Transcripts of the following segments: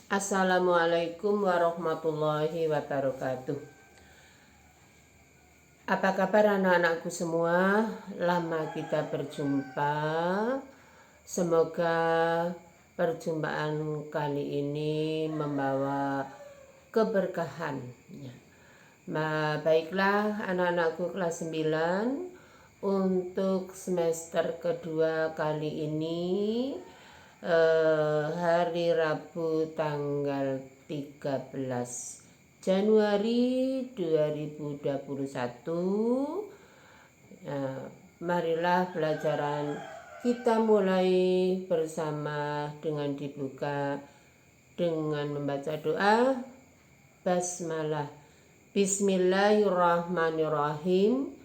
Assalamualaikum warahmatullahi wabarakatuh. Apa kabar anak-anakku semua? Lama kita berjumpa. Semoga perjumpaan kali ini membawa keberkahan. Baiklah anak-anakku kelas 9, untuk semester kedua kali ini hari Rabu tanggal 13 Januari 2021. Marilah pelajaran kita mulai bersama dengan dibuka dengan membaca doa basmalah. Bismillahirrahmanirrahim.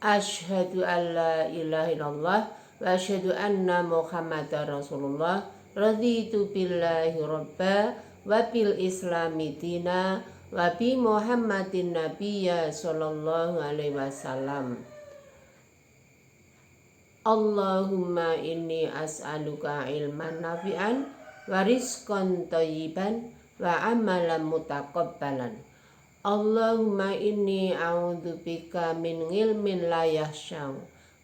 Asyhadu an la ilaha illallah wa asyhadu anna Muhammadar Rasulullah. Raditu billahi rabba wa bil islami dina wa bi Muhammadin nabiyya sallallahu alaihi wasallam. Allahumma inni as'aluka ilman nafi'an wa rizqan thayyiban wa amalan mutaqabbalan. Allahumma inni a'udzubika min ilmin la yahsyau,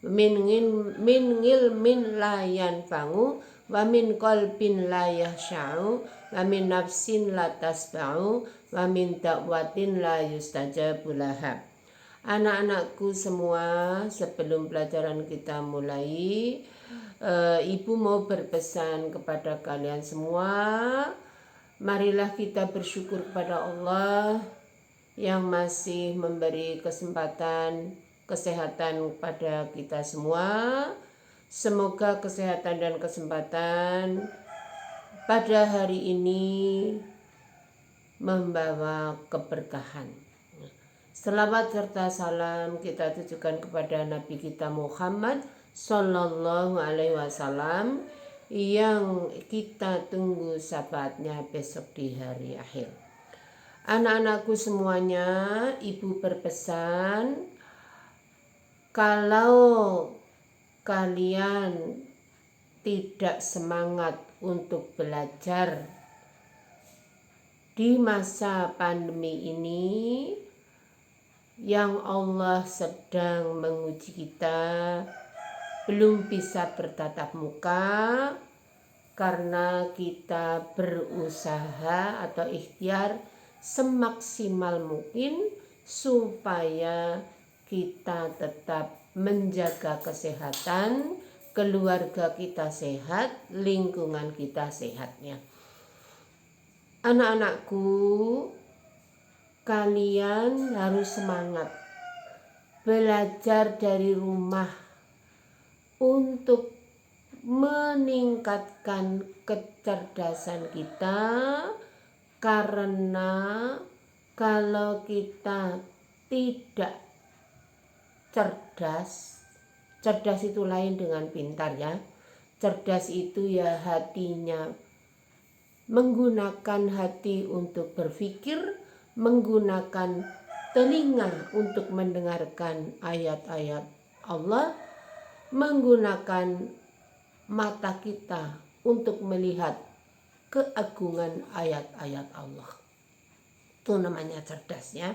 min ilmin la yanfa'u, wa min qalbin la yahsyau, wa min nafsin la tasba'u, wa min da'watin la yustajabu laha. Anak-anakku semua, sebelum pelajaran kita mulai, Ibu mau berpesan kepada kalian semua, marilah kita bersyukur kepada Allah yang masih memberi kesempatan kesehatan kepada kita semua. Semoga kesehatan dan kesempatan pada hari ini membawa keberkahan. Selawat serta salam kita tujukan kepada Nabi kita Muhammad Sallallahu Alaihi Wasallam yang kita tunggu syafaatnya besok di hari akhir. Anak-anakku semuanya, Ibu berpesan, kalau kalian tidak semangat untuk belajar di masa pandemi ini yang Allah sedang menguji kita, belum bisa bertatap muka karena kita berusaha atau ikhtiar semaksimal mungkin supaya kita tetap menjaga kesehatan, keluarga kita sehat, lingkungan kita sehatnya. Anak-anakku, kalian harus semangat belajar dari rumah untuk meningkatkan kecerdasan kita, karena kalau kita tidak cerdas itu lain dengan pintar ya. Cerdas itu ya hatinya, menggunakan hati untuk berpikir, menggunakan telinga untuk mendengarkan ayat-ayat Allah, menggunakan mata kita untuk melihat keagungan ayat-ayat Allah. Itu namanya cerdas ya.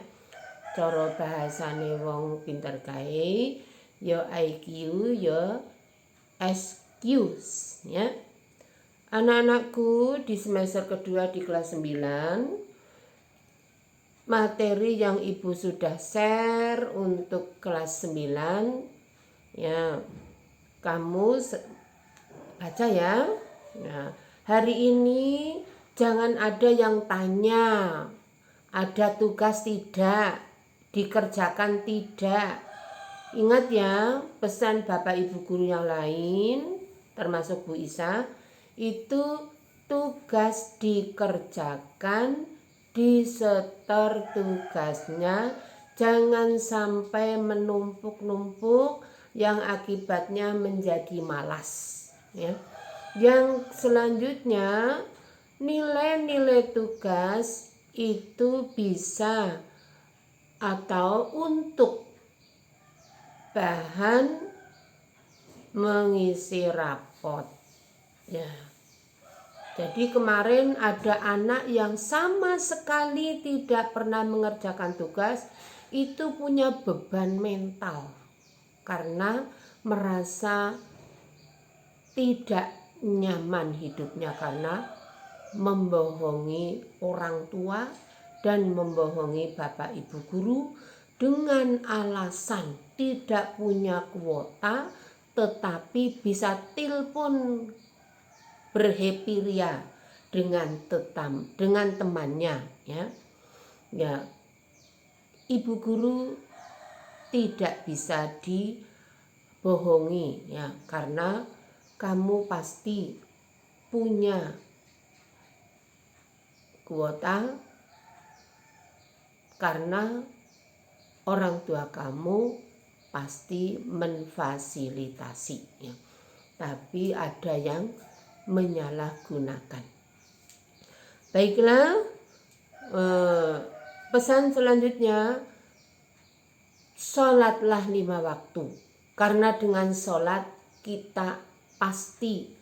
Cara bahasane wong pinter kae ya IQ ya excuse ya. Anak-anakku di semester kedua di kelas 9, materi yang Ibu sudah share untuk kelas 9 ya, kamu baca ya. Nah, hari ini jangan ada yang tanya, ada tugas tidak, dikerjakan tidak. Ingat ya, pesan Bapak Ibu guru yang lain, termasuk Bu Isa, itu tugas dikerjakan, disetor tugasnya, jangan sampai menumpuk-numpuk yang akibatnya menjadi malas ya. Yang selanjutnya, nilai-nilai tugas itu bisa atau untuk bahan mengisi rapot ya. Jadi kemarin ada anak yang sama sekali tidak pernah mengerjakan tugas, itu punya beban mental karena merasa tidak nyaman hidupnya karena membohongi orang tua dan membohongi bapak ibu guru dengan alasan tidak punya kuota tetapi bisa telepon berhappy ria dengan temannya, ya. Ibu guru tidak bisa dibohongi, ya, karena kamu pasti punya kuota karena orang tua kamu pasti memfasilitasi, ya. Tapi ada yang menyalahgunakan. Baiklah, pesan selanjutnya, sholatlah 5 waktu. Karena dengan sholat kita pasti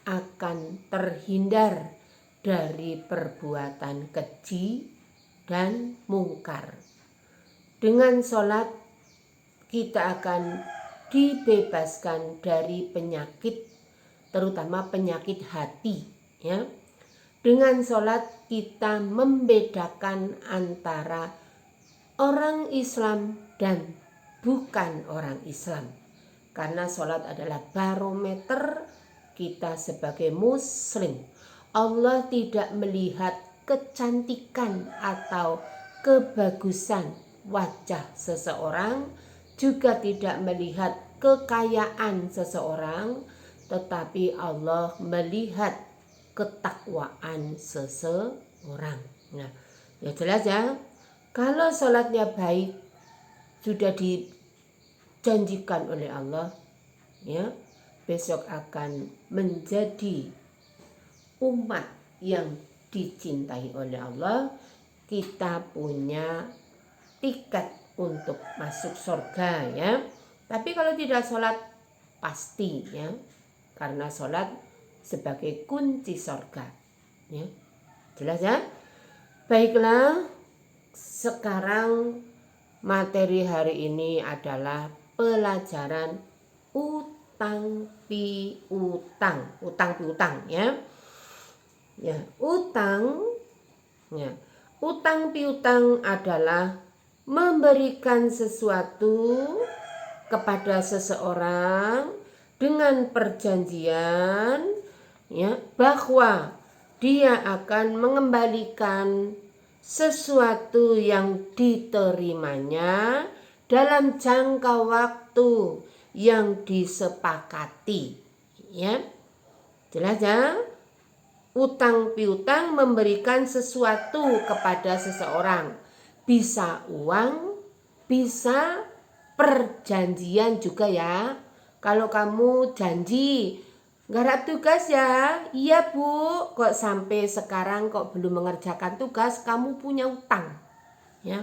akan terhindar dari perbuatan keji dan mungkar. Dengan sholat kita akan dibebaskan dari penyakit, terutama penyakit hati, ya. Dengan sholat kita membedakan antara orang Islam dan bukan orang Islam, karena sholat adalah barometer kita sebagai muslim. Allah tidak melihat kecantikan atau kebagusan wajah seseorang, juga tidak melihat kekayaan seseorang, tetapi Allah melihat ketakwaan seseorang. Nah, ya jelas ya, kalau sholatnya baik sudah dijanjikan oleh Allah, ya, besok akan menjadi umat yang dicintai oleh Allah. Kita punya tiket untuk masuk surga, ya. Tapi kalau tidak sholat pasti, ya, karena sholat sebagai kunci surga, ya. Jelas ya? Baiklah, sekarang materi hari ini adalah pelajaran utang piutang, ya. Ya, utang piutang adalah memberikan sesuatu kepada seseorang dengan perjanjian, ya, bahwa dia akan mengembalikan sesuatu yang diterimanya dalam jangka waktu yang disepakati, ya. Jelas ya? Utang piutang memberikan sesuatu kepada seseorang, bisa uang, bisa perjanjian juga, ya. Kalau kamu janji garap tugas, ya, iya Bu, kok sampai sekarang kok belum mengerjakan tugas, kamu punya utang, ya.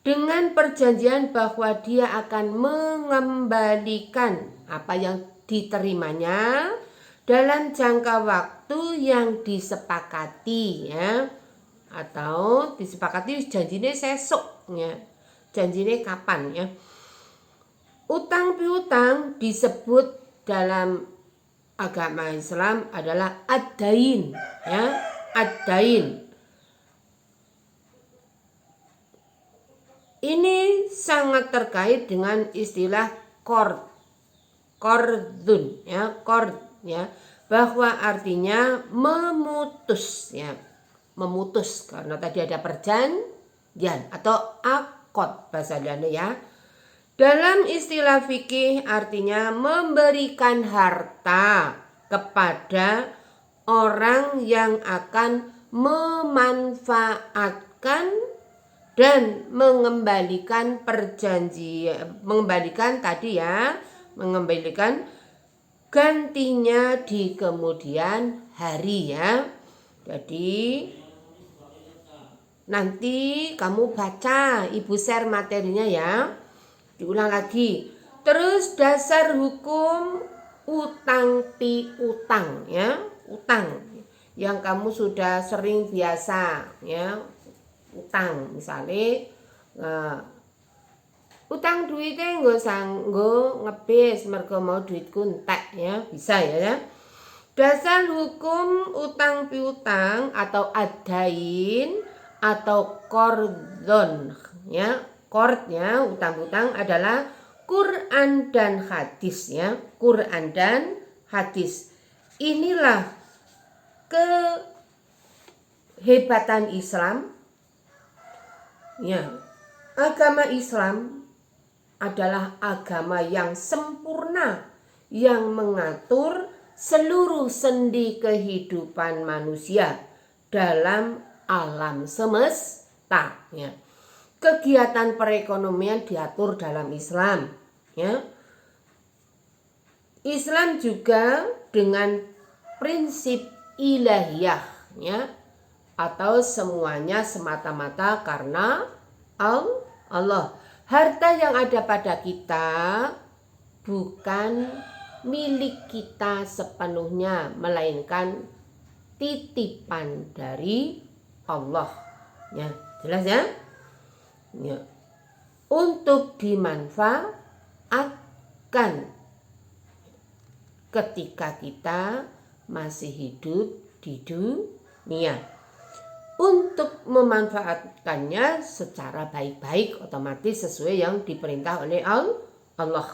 Dengan perjanjian bahwa dia akan mengembalikan apa yang diterimanya dalam jangka waktu yang disepakati, ya. Atau disepakati janjinya sesuk, ya. Janjinya kapan, ya. Utang piutang disebut dalam agama Islam adalah ad-dain, ya, ad-dain. Ini sangat terkait dengan istilah qardun, ya, qard, ya, bahwa artinya memutus, ya. Memutus karena tadi ada perjanjian atau akad bahasa Belanda, ya. Dalam istilah fikih artinya memberikan harta kepada orang yang akan memanfaatkan dan mengembalikan perjanjian, mengembalikan tadi, ya, mengembalikan gantinya di kemudian hari, ya. Jadi nanti kamu baca, Ibu share materinya, ya. Diulang lagi. Terus dasar hukum utang piutang, ya. utang yang kamu sudah sering biasa ya, utang misalnya utang duitnya nggo sanggo ngebis mergo mau duitku entek ya, bisa ya. Dasar hukum utang piutang atau adain atau kordon ya, kordnya utang-utang adalah Quran dan hadis ya, Quran dan hadis. Inilah kehebatan Islam ya. Agama Islam adalah agama yang sempurna yang mengatur seluruh sendi kehidupan manusia dalam alam semesta ya. Kegiatan perekonomian diatur dalam Islam ya. Islam juga dengan prinsip ilahiyah ya, atau semuanya semata-mata karena Allah. Harta yang ada pada kita bukan milik kita sepenuhnya, melainkan titipan dari Allah ya. Jelas ya? Ya. Untuk dimanfaatkan ketika kita masih hidup di dunia, untuk memanfaatkannya secara baik-baik, otomatis sesuai yang diperintah oleh Allah.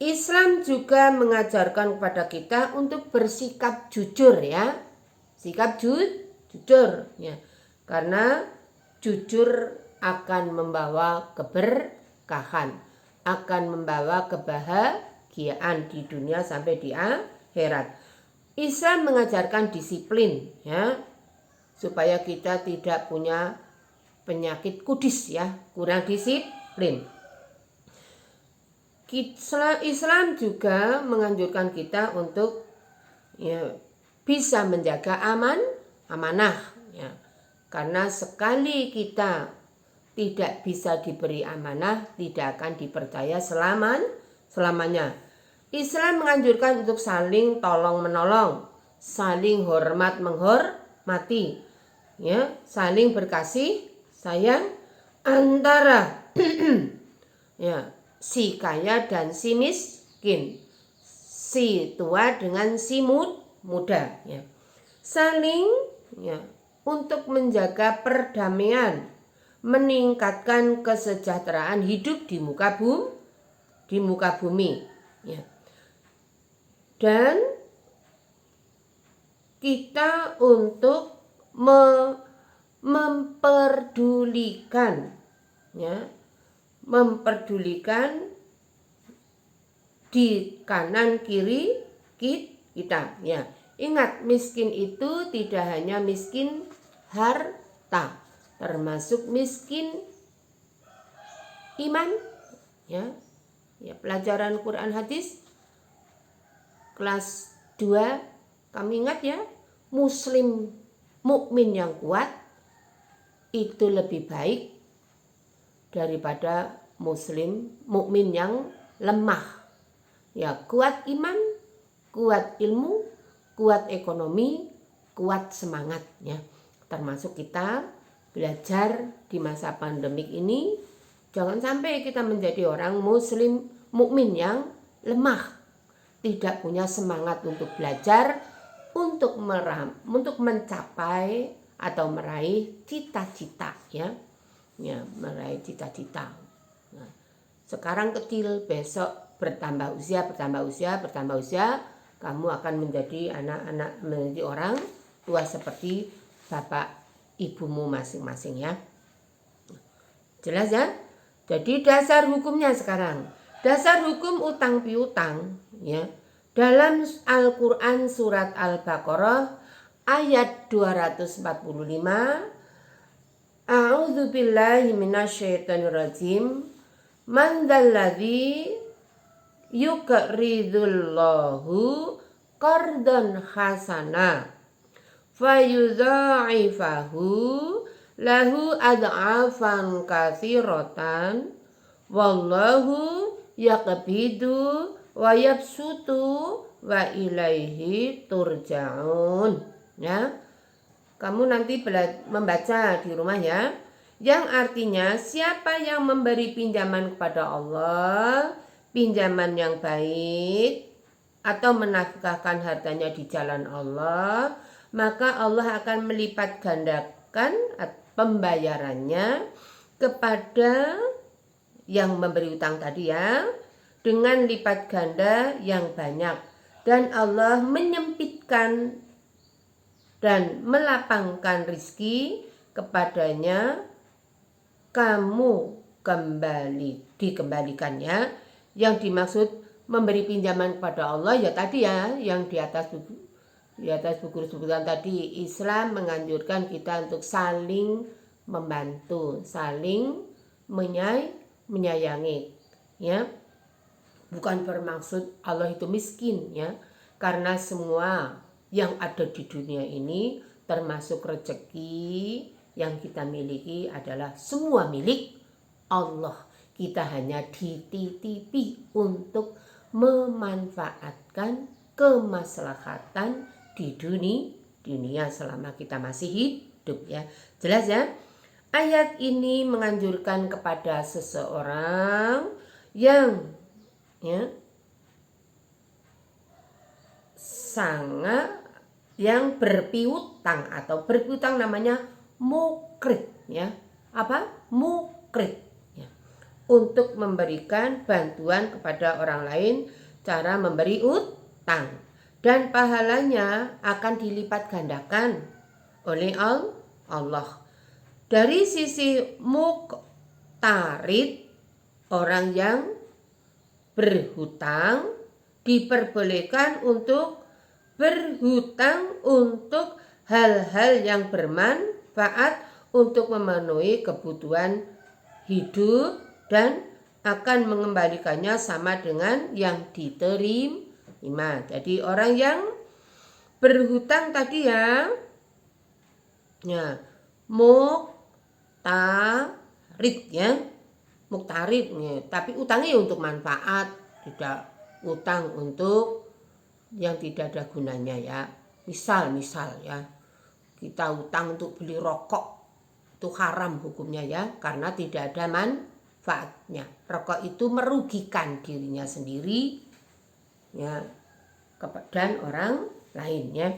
Islam juga mengajarkan kepada kita untuk bersikap jujur ya, sikap jujur ya, karena jujur akan membawa keberkahan, akan membawa kebahagiaan di dunia sampai di akhirat. Islam mengajarkan disiplin ya, supaya kita tidak punya penyakit kudis ya, kurang disiplin. Islam juga menganjurkan kita untuk ya, bisa menjaga amanah ya. Karena sekali kita tidak bisa diberi amanah, tidak akan dipercaya selamanya. Islam menganjurkan untuk saling tolong menolong, saling hormat menghormati ya, saling berkasih sayang antara ya, si kaya dan si miskin, si tua dengan si muda ya. Saling ya, untuk menjaga perdamaian, meningkatkan kesejahteraan hidup di muka bumi ya. Dan kita untuk memperdulikan ya, memperdulikan di kanan kiri kita ya. Ingat, miskin itu tidak hanya miskin harta, termasuk miskin iman ya. Ya, pelajaran Quran hadis kelas 2 kami ingat ya, muslim mukmin yang kuat itu lebih baik daripada muslim mukmin yang lemah ya. Kuat iman, kuat ilmu, kuat ekonomi, kuat semangat ya. Termasuk kita belajar di masa pandemik ini, jangan sampai kita menjadi orang muslim mukmin yang lemah, tidak punya semangat untuk belajar, untuk mencapai atau meraih cita-cita ya. Ya, meraih cita-cita. Nah, sekarang kecil, besok bertambah usia, kamu akan menjadi menjadi orang tua seperti bapak ibumu masing-masing ya. Jelas ya? Jadi dasar hukumnya sekarang. Dasar hukum utang piutang ya. Dalam Al-Qur'an surat Al-Baqarah ayat 245, A'udzubillahi minasyaitonirrajim. Man dzalladzi yuqridullahu qardan hasana fayudha'ifahu lahu ad'afan katsiratan wallahu yaqbidu wa yabsutu wa ilaihi turja'un. Ya. Kamu nanti membaca di rumah ya. Yang artinya siapa yang memberi pinjaman kepada Allah, pinjaman yang baik atau menafkahkan hartanya di jalan Allah, maka Allah akan melipat gandakan pembayarannya kepada yang memberi utang tadi ya, dengan lipat ganda yang banyak, dan Allah menyempitkan dan melapangkan rizki kepadanya, kamu dikembalikannya. Yang dimaksud memberi pinjaman kepada Allah ya tadi ya, yang di atas buku disebutkan tadi. Islam menganjurkan kita untuk saling membantu, saling menyayangi ya. Bukan bermaksud Allah itu miskin ya, karena semua yang ada di dunia ini termasuk rezeki yang kita miliki adalah semua milik Allah. Kita hanya dititipi untuk memanfaatkan kemaslahatan di dunia selama kita masih hidup ya. Jelas ya? Ayat ini menganjurkan kepada seseorang yang ya, sangat yang berpiutang atau berpiutang namanya mukrid ya. Apa? Mukrid ya. Untuk memberikan bantuan kepada orang lain, cara memberi utang, dan pahalanya akan dilipat gandakan oleh Allah. Dari sisi muktarid, orang yang berhutang diperbolehkan untuk berhutang untuk hal-hal yang bermanfaat untuk memenuhi kebutuhan hidup dan akan mengembalikannya sama dengan yang diterima. Jadi orang yang berhutang tadi ya muktarid ya, muktarid ya, tapi utangnya untuk manfaat, tidak utang untuk yang tidak ada gunanya ya. Misal ya, kita utang untuk beli rokok, itu haram hukumnya ya, karena tidak ada manfaatnya. Rokok itu merugikan dirinya sendiri ya, dan orang lain ya.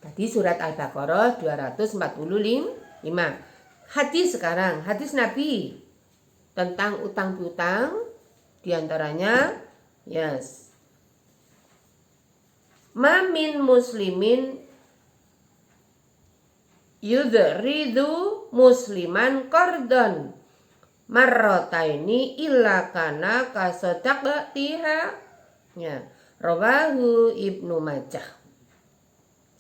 Tadi surat Al-Baqarah 245. Hadis sekarang, hadis Nabi tentang utang piutang, diantaranya yes, mamin muslimin yudridu musliman qardon marrataini illa kana kasadaqatiha ya, rawahu Ibnu Majah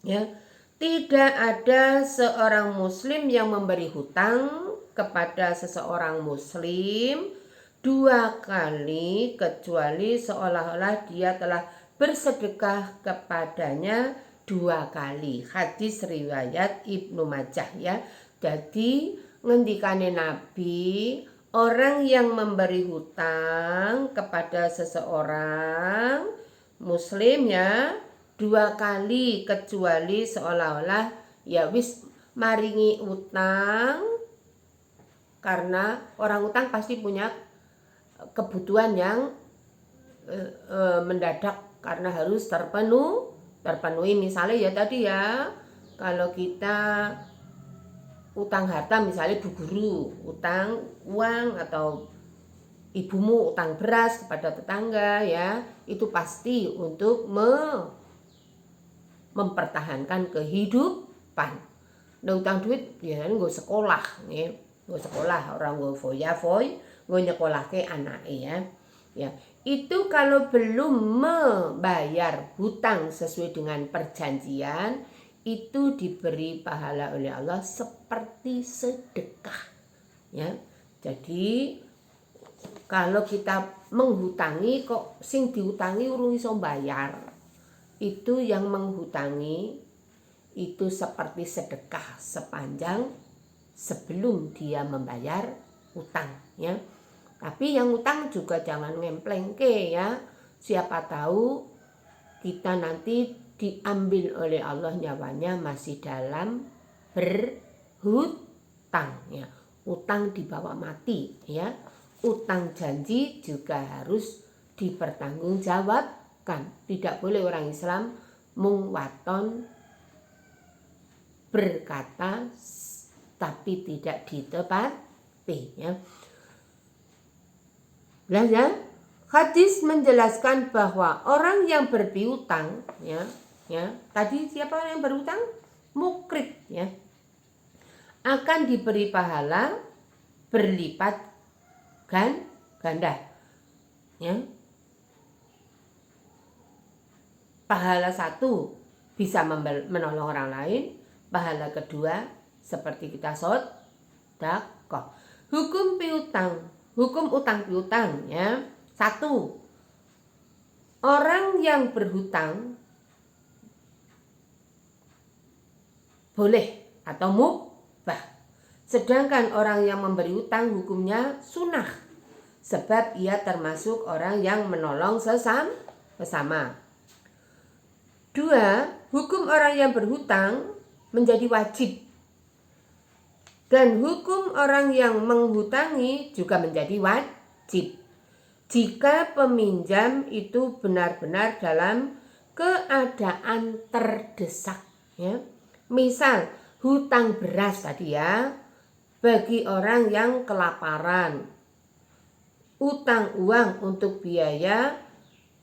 ya. Tidak ada seorang muslim yang memberi hutang kepada seseorang muslim 2 kali kecuali seolah-olah dia telah bersedekah kepadanya 2 kali. Hadis riwayat Ibnu Majah ya. Jadi ngendikane Nabi, orang yang memberi hutang kepada seseorang muslim ya 2 kali kecuali seolah-olah ya wis maringi utang, karena orang utang pasti punya kebutuhan yang mendadak karena harus terpenuhi. Misalnya ya tadi ya, kalau kita utang harta, misalnya bu guru utang uang, atau ibumu utang beras kepada tetangga ya, itu pasti untuk mempertahankan kehidupan. Nah utang duit ya nggo sekolah nih, nggo sekolah, orang nggo foya-foy, nggo nyekolahke anake ya. Ya, itu kalau belum membayar hutang sesuai dengan perjanjian, itu diberi pahala oleh Allah seperti sedekah. Ya. Jadi kalau kita menghutangi kok sing diutangi urung iso bayar, itu yang menghutangi itu seperti sedekah sepanjang sebelum dia membayar utang ya. Tapi yang utang juga jangan ngemplengke ya. Siapa tahu kita nanti diambil oleh Allah nyawanya masih dalam berhutang ya. Utang dibawa mati ya. Utang janji juga harus dipertanggungjawabkan. Tidak boleh orang Islam mung waton berkata tapi tidak ditepati ya. Ya. Hadis menjelaskan bahwa orang yang berpiutang ya, tadi siapa yang berutang? Mukrid ya. Akan diberi pahala berlipat ganda ya. Pahala satu bisa menolong orang lain, pahala kedua seperti kita sedekah. Hukum utang piutang ya. 1. Orang yang berhutang boleh atau mubah. Sedangkan orang yang memberi hutang hukumnya sunnah. Sebab ia termasuk orang yang menolong sesama. 2. Hukum orang yang berhutang menjadi wajib. Dan hukum orang yang menghutangi juga menjadi wajib. Jika peminjam itu benar-benar dalam keadaan terdesak ya. Misal hutang beras tadi ya, bagi orang yang kelaparan. Utang uang untuk biaya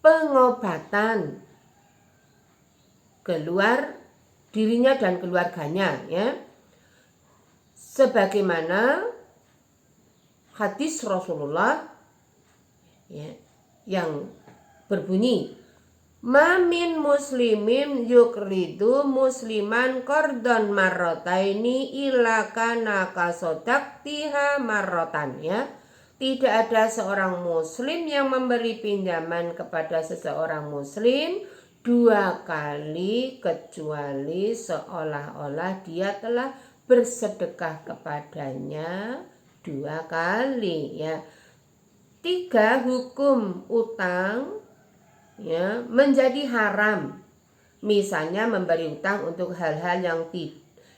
pengobatan keluar dirinya dan keluarganya ya. Sebagaimana hadis Rasulullah ya, yang berbunyi ma min muslimin yukridu musliman qardon marrotaini illa kana kasodaktiha marrotan ya. Tidak ada seorang muslim yang memberi pinjaman kepada seseorang muslim 2 kali kecuali seolah-olah dia telah bersedekah kepadanya 2 kali ya. 3. Hukum utang ya menjadi haram. Misalnya memberi utang untuk hal-hal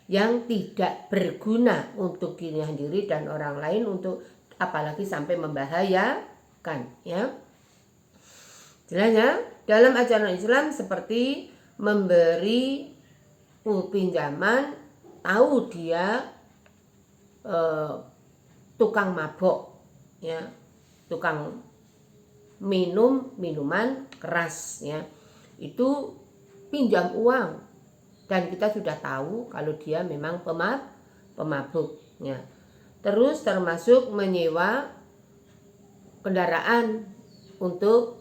yang tidak berguna untuk diri sendiri dan orang lain, untuk apalagi sampai membahayakan ya. Jelas ya, dalam ajaran Islam seperti memberi pinjaman tahu dia tukang mabok ya, tukang minuman keras ya, itu pinjam uang dan kita sudah tahu kalau dia memang pemabuk ya. Terus termasuk menyewa kendaraan untuk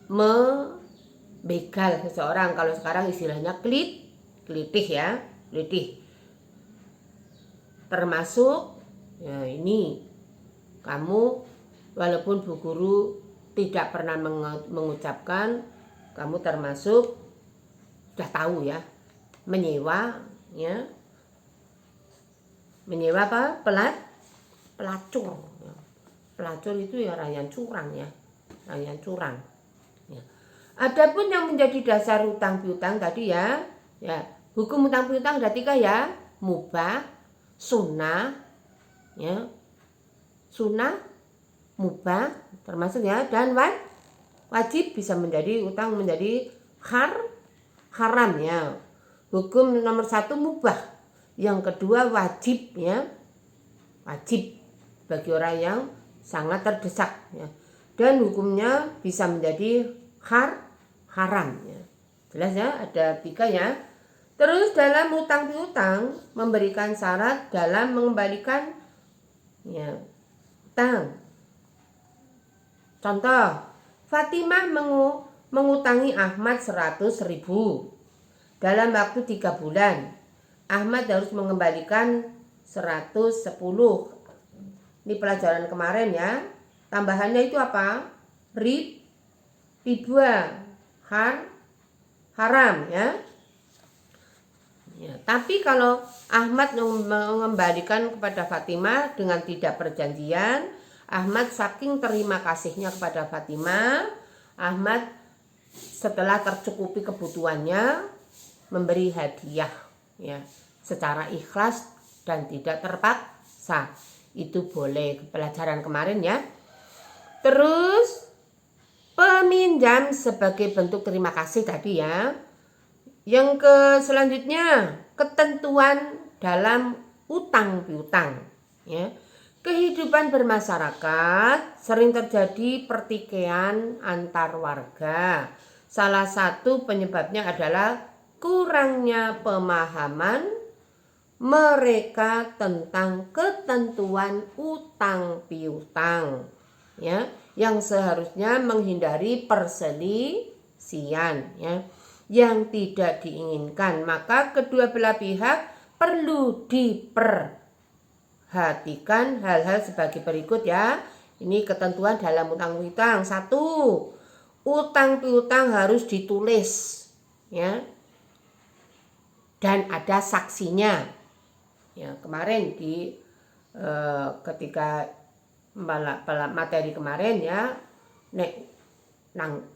membegal seseorang, kalau sekarang istilahnya kelitih ya, kelitih. Termasuk ya, ini kamu walaupun Bu Guru tidak pernah mengucapkan, kamu termasuk sudah tahu ya, menyewa ya. Menyewa apa? Pelacur. Pelacur itu ya rayan curang ya, rayan curang. Ya. Adapun yang menjadi dasar hutang piutang tadi ya, hukum hutang piutang ada 3 ya, mubah, sunnah, ya, sunnah, mubah termasuk ya, dan wajib bisa menjadi utang menjadi haram ya. Hukum nomor 1 mubah. Yang kedua wajib ya, wajib bagi orang yang sangat terdesak ya. Dan hukumnya bisa menjadi haram ya. Jelas ya, ada 3 ya. Terus dalam hutang piutang memberikan syarat dalam mengembalikan ya hutang. Contoh, Fatimah mengutangi Ahmad 100.000 dalam waktu 3 bulan. Ahmad harus mengembalikan 110. Ini pelajaran kemarin ya. Tambahannya itu apa? Riba, haram ya. Ya, tapi kalau Ahmad mengembalikan kepada Fatimah dengan tidak perjanjian, Ahmad saking terima kasihnya kepada Fatimah, Ahmad setelah tercukupi kebutuhannya memberi hadiah ya secara ikhlas dan tidak terpaksa. Itu boleh, pelajaran kemarin ya. Terus peminjam sebagai bentuk terima kasih tadi ya. Yang selanjutnya ketentuan dalam utang piutang ya. Kehidupan bermasyarakat sering terjadi pertikaian antar warga. Salah satu penyebabnya adalah kurangnya pemahaman mereka tentang ketentuan utang piutang ya, yang seharusnya menghindari perselisihan ya yang tidak diinginkan. Maka kedua belah pihak perlu diperhatikan hal-hal sebagai berikut ya. Ini ketentuan dalam utang piutang. 1. Utang piutang harus ditulis ya. Dan ada saksinya. Ya, kemarin di ketika materi kemarin ya, nek nang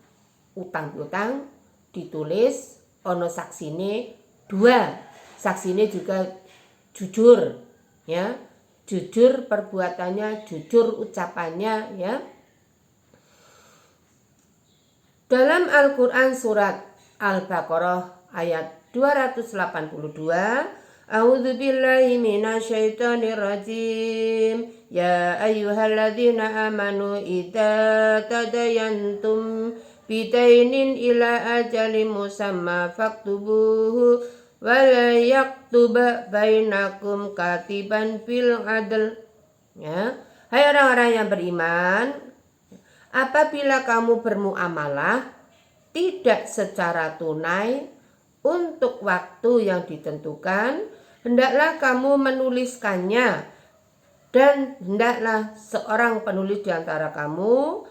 utang piutang ditulis ono saksine 2. Saksine juga jujur ya. Jujur perbuatannya, jujur ucapannya ya. Dalam Al-Qur'an surat Al-Baqarah ayat 282, A'udzubillahi minasyaitonir rajim. Ya ayyuhalladzina amanu idza tadayantum bidainin ila ajalin musamma faktubuhu wa la yaktuba bainakum katiban bil adl. Ya, hai orang-orang yang beriman, apabila kamu bermuamalah tidak secara tunai untuk waktu yang ditentukan, hendaklah kamu menuliskannya, dan hendaklah seorang penulis di antara kamu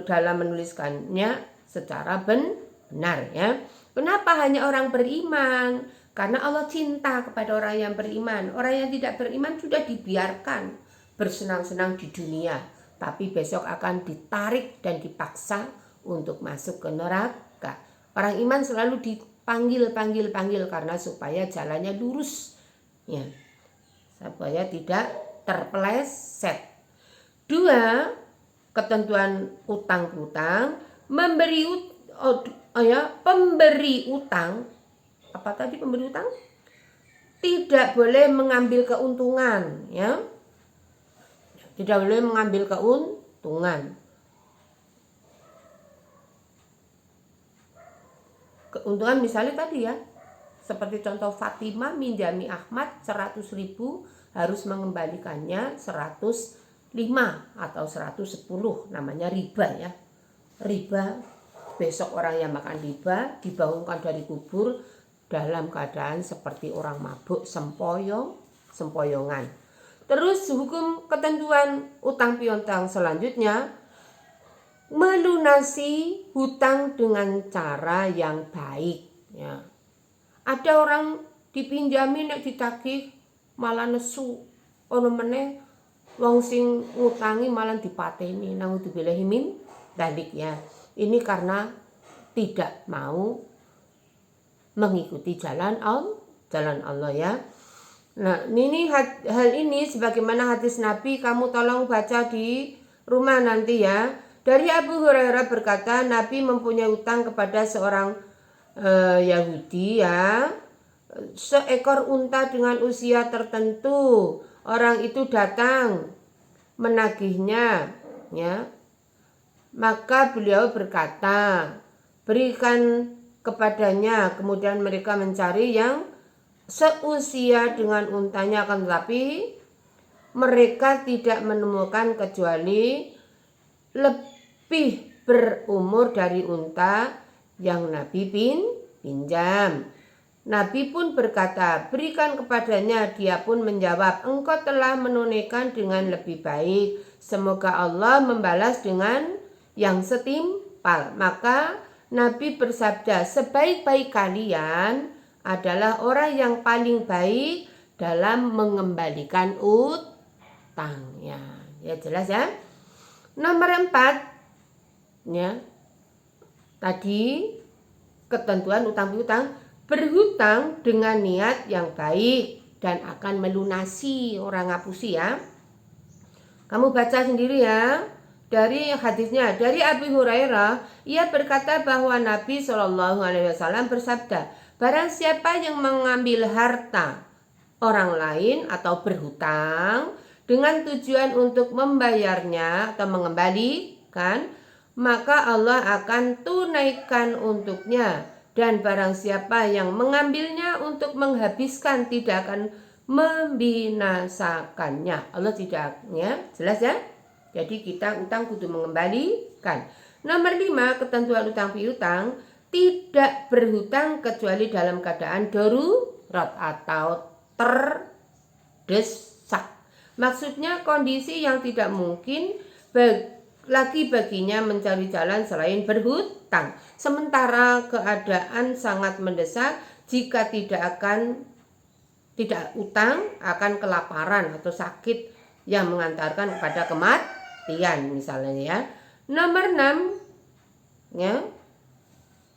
dalam menuliskannya secara benar ya. Kenapa hanya orang beriman? Karena Allah cinta kepada orang yang beriman. Orang yang tidak beriman sudah dibiarkan bersenang-senang di dunia, tapi besok akan ditarik dan dipaksa untuk masuk ke neraka. Orang iman selalu dipanggil karena supaya jalannya lurus ya, supaya tidak terpeleset. 2. Ketentuan utang piutang, pemberi utang, apa tadi pemberi utang? Tidak boleh mengambil keuntungan ya. Tidak boleh mengambil keuntungan. Keuntungan misalnya tadi ya, seperti contoh Fatimah minjami Ahmad 100.000, harus mengembalikannya 105 atau 110, namanya riba ya. Riba, besok orang yang makan riba dibangunkan dari kubur dalam keadaan seperti orang mabuk, sempoyongan. Terus hukum ketentuan utang piutang selanjutnya, melunasi hutang dengan cara yang baik ya. Ada orang dipinjami nek ditagih malah nesu, ono meneh wong sing ngutangi malah dipateni, naudzubillahi min dzalik ya. Ini karena tidak mau mengikuti jalan Allah ya. Nah, ini hal ini sebagaimana hadis Nabi, kamu tolong baca di rumah nanti ya. Dari Abu Hurairah berkata, Nabi mempunyai utang kepada seorang Yahudi ya, seekor unta dengan usia tertentu. Orang itu datang menagihnya ya. Maka beliau berkata, berikan kepadanya. Kemudian mereka mencari yang seusia dengan untanya, akan tetapi mereka tidak menemukan kecuali lebih berumur dari unta yang Nabi pinjam. Nabi pun berkata, berikan kepadanya. Dia pun menjawab, engkau telah menunaikan dengan lebih baik. Semoga Allah membalas dengan yang setimpal. Maka Nabi bersabda, sebaik-baik kalian adalah orang yang paling baik dalam mengembalikan utangnya. Ya jelas ya. Nomor 4 ya, Tadi ketentuan utang piutang, berhutang dengan niat yang baik dan akan melunasi, orang ngapusi ya. Kamu baca sendiri ya. Dari hadisnya, dari Abu Hurairah, ia berkata bahwa Nabi Shallallahu Alaihi Wasallam bersabda, barang siapa yang mengambil harta orang lain atau berhutang dengan tujuan untuk membayarnya atau mengembalikan, maka Allah akan tunaikan untuknya. Dan barang siapa yang mengambilnya untuk menghabiskan tidak akan membinasakannya. Allah tidak, ya, jelas ya. Jadi kita utang kudu mengembalikan. Nomor 5, ketentuan utang piutang, tidak berhutang kecuali dalam keadaan darurat atau terdesak. Maksudnya kondisi yang tidak mungkin lagi baginya mencari jalan selain berhutang. Sementara keadaan sangat mendesak, jika tidak utang akan kelaparan atau sakit yang mengantarkan kepada kematian misalnya ya. Nomor 6 ya,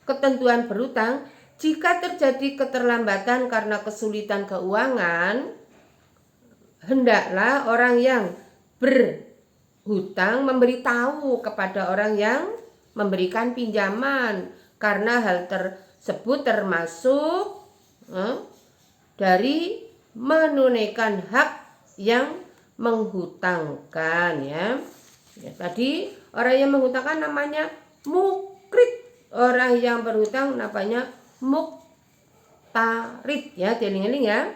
ketentuan berhutang, jika terjadi keterlambatan karena kesulitan keuangan, hendaklah orang yang berhutang memberitahu kepada orang yang memberikan pinjaman, karena hal tersebut termasuk dari menunaikan hak yang menghutangkan ya. Tadi orang yang menghutangkan namanya mukrid, orang yang berhutang namanya muktarid ya. Dieling-eling ya.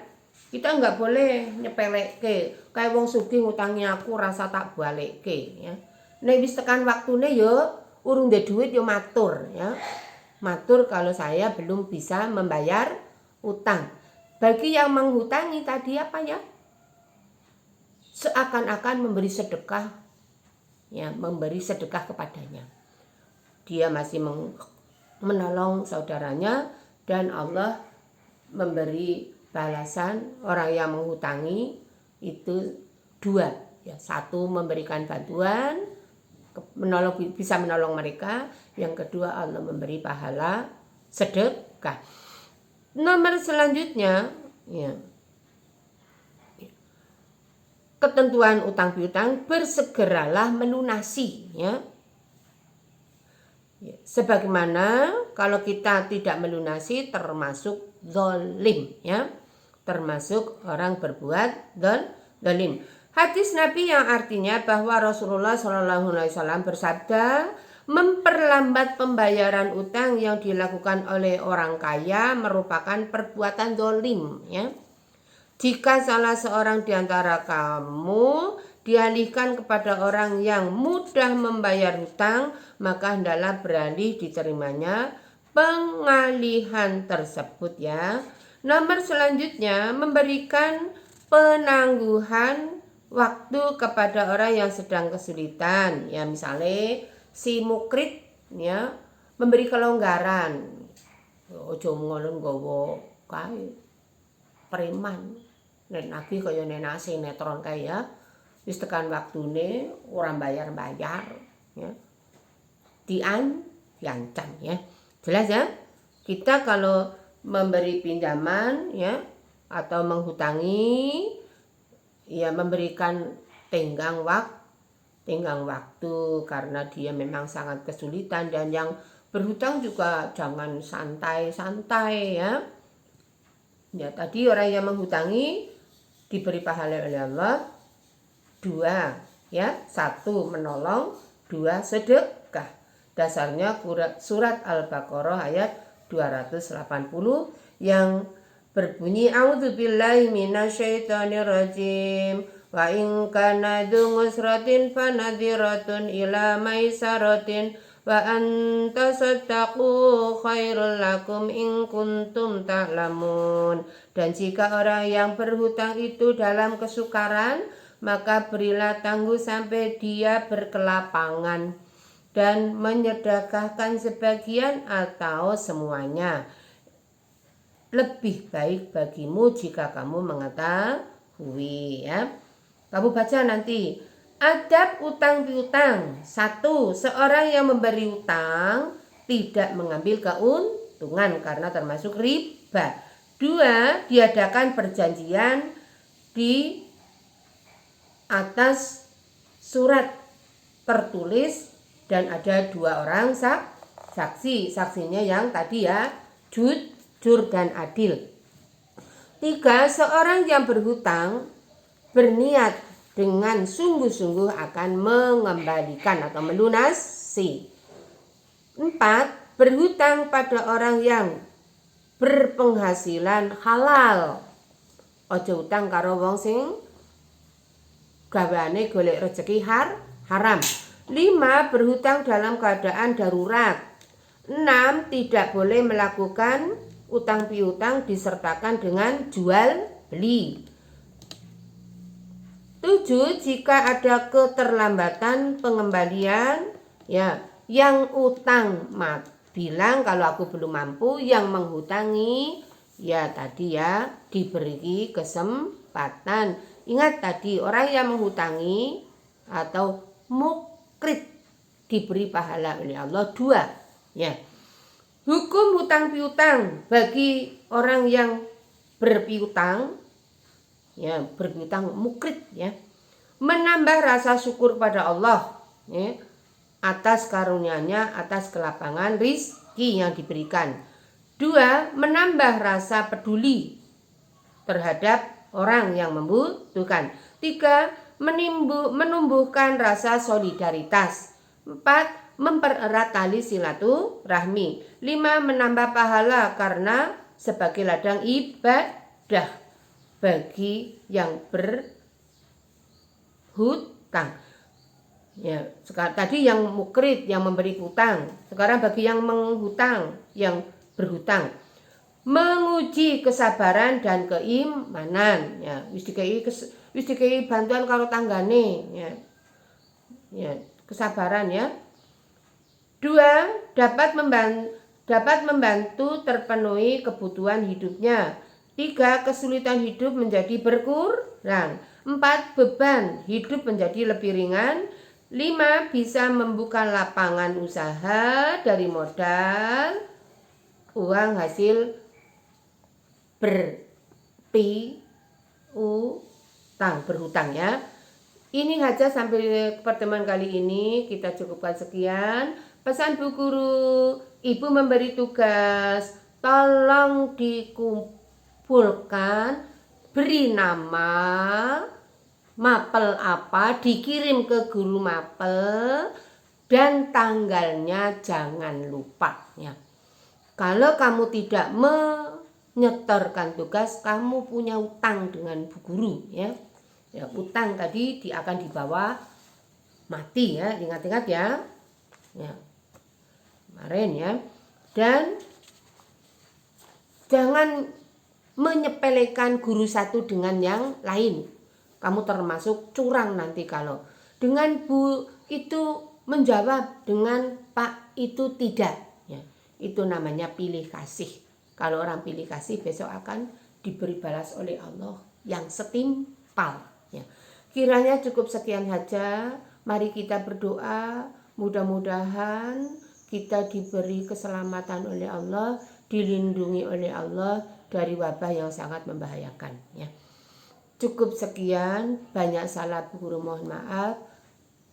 Kita nggak boleh nyepelekke, kayak wong sugih ngutangnya aku rasa tak balekke ya. Nek wis tekan waktune yo urung ndek duit yo matur ya. Matur kalau saya belum bisa membayar utang. Bagi yang menghutangi tadi apa ya? Seakan-akan memberi sedekah ya, memberi sedekah kepadanya. Dia masih menolong saudaranya dan Allah memberi balasan. Orang yang menghutangi itu dua ya, satu memberikan bantuan, bisa menolong mereka, yang kedua Allah memberi pahala sedekah. Nomor selanjutnya ya, ketentuan utang piutang, bersegeralah melunasi ya. Sebagaimana kalau kita tidak melunasi termasuk zalim ya, termasuk orang berbuat zalim. Hadis Nabi yang artinya bahwa Rasulullah SAW bersabda, memperlambat pembayaran utang yang dilakukan oleh orang kaya merupakan perbuatan zalim ya. Jika salah seorang di antara kamu dialihkan kepada orang yang mudah membayar hutang, maka hendaklah beralih diterimanya pengalihan tersebut ya. Nomor selanjutnya, memberikan penangguhan waktu kepada orang yang sedang kesulitan ya. Misalnya si mukrid ya, memberi kelonggaran, ojo ngono nggawa kae preman nek nagih kaya nek sinetron kae ya. Wis tekan waktune orang bayar-bayar ya, diancam ya. Jelas ya. Kita kalau memberi pinjaman ya atau menghutangi ya, memberikan tenggang waktu karena dia memang sangat kesulitan. Dan yang berhutang juga jangan santai-santai ya. Ya, tadi orang yang menghutangi diberi pahala oleh Allah dua ya, satu menolong, dua sedekah. Dasarnya surat Al-Baqarah ayat 280 yang berbunyi a'udzubillahi minasyaitonirrajim wa in kana dzu usratin fanadhiratun ila maisaratin wa antasaddaqu khairul lakum in kuntum ta'lamun. Dan jika orang yang berhutang itu dalam kesukaran, maka berilah tangguh sampai dia berkelapangan dan menyedekahkan sebagian atau semuanya. Lebih baik bagimu jika kamu mengetahui ya. Kamu baca nanti. Adab utang piutang. 1. Seorang yang memberi utang tidak mengambil keuntungan karena termasuk riba. 2, diadakan perjanjian di atas surat tertulis dan ada 2 orang saksi. Saksinya yang tadi ya, jujur dan adil. 3, seorang yang berhutang berniat dengan sungguh-sungguh akan mengembalikan atau melunasi. 4, berhutang pada orang yang berpenghasilan halal. Ojo utang karo wong sing gaweane golek rezeki haram. 5, berhutang dalam keadaan darurat. 6, tidak boleh melakukan utang piutang disertakan dengan jual beli. 7, jika ada keterlambatan pengembalian, ya, yang utang bilang kalau aku belum mampu, yang menghutangi ya tadi ya diberi kesempatan. Ingat tadi, orang yang menghutangi atau mukrid diberi pahala oleh Allah 2, ya. Hukum hutang piutang bagi orang yang berpiutang, ya, berpiutang mukrid, ya, menambah rasa syukur pada Allah, ya, atas karunia-Nya, atas kelapangan rizki yang diberikan. 2, menambah rasa peduli terhadap orang yang membutuhkan. 3, menumbuhkan rasa solidaritas. 4, mempererat tali silaturahmi. 5, menambah pahala karena sebagai ladang ibadah bagi yang berhutang. Ya, tadi yang mukrid yang memberi hutang, sekarang bagi yang menghutang, yang berhutang. Menguji kesabaran dan keimanan, ya, wis dikai bantuan karo tanggane, ya. Ya, kesabaran, ya. 2, dapat membantu terpenuhi kebutuhan hidupnya. 3, kesulitan hidup menjadi berkurang. 4, beban hidup menjadi lebih ringan. 5, bisa membuka lapangan usaha dari modal uang hasil berhutang, ya. Ini saja sampai pertemuan kali ini, kita cukupkan sekian. Pesan Bu Guru, Ibu memberi tugas, tolong dikumpulkan, beri nama mapel apa, dikirim ke guru mapel, dan tanggalnya jangan lupa, ya. Kalau kamu tidak menyetorkan tugas, kamu punya utang dengan Bu Guru, ya. Ya, utang tadi akan dibawa mati, ya. Ingat-ingat, ya. Ya. Kemarin, ya. Dan jangan menyepelekan guru satu dengan yang lain. Kamu termasuk curang nanti kalau dengan Bu itu menjawab, dengan Pak itu tidak, ya. Itu namanya pilih kasih. Kalau orang pilih kasih, besok akan diberi balas oleh Allah yang setimpal, ya. Kiranya cukup sekian saja. Mari kita berdoa, mudah-mudahan kita diberi keselamatan oleh Allah, dilindungi oleh Allah dari wabah yang sangat membahayakan, ya. Cukup sekian, banyak salah Bu Guru mohon maaf.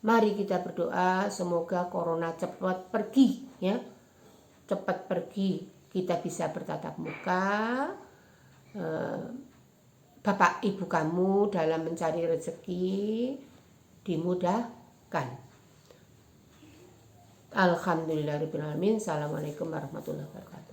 Mari kita berdoa semoga corona cepat pergi, ya. Cepat pergi, kita bisa bertatap muka. Bapak Ibu kamu dalam mencari rezeki dimudahkan. Alhamdulillahirabbil alamin. Assalamualaikum warahmatullahi wabarakatuh.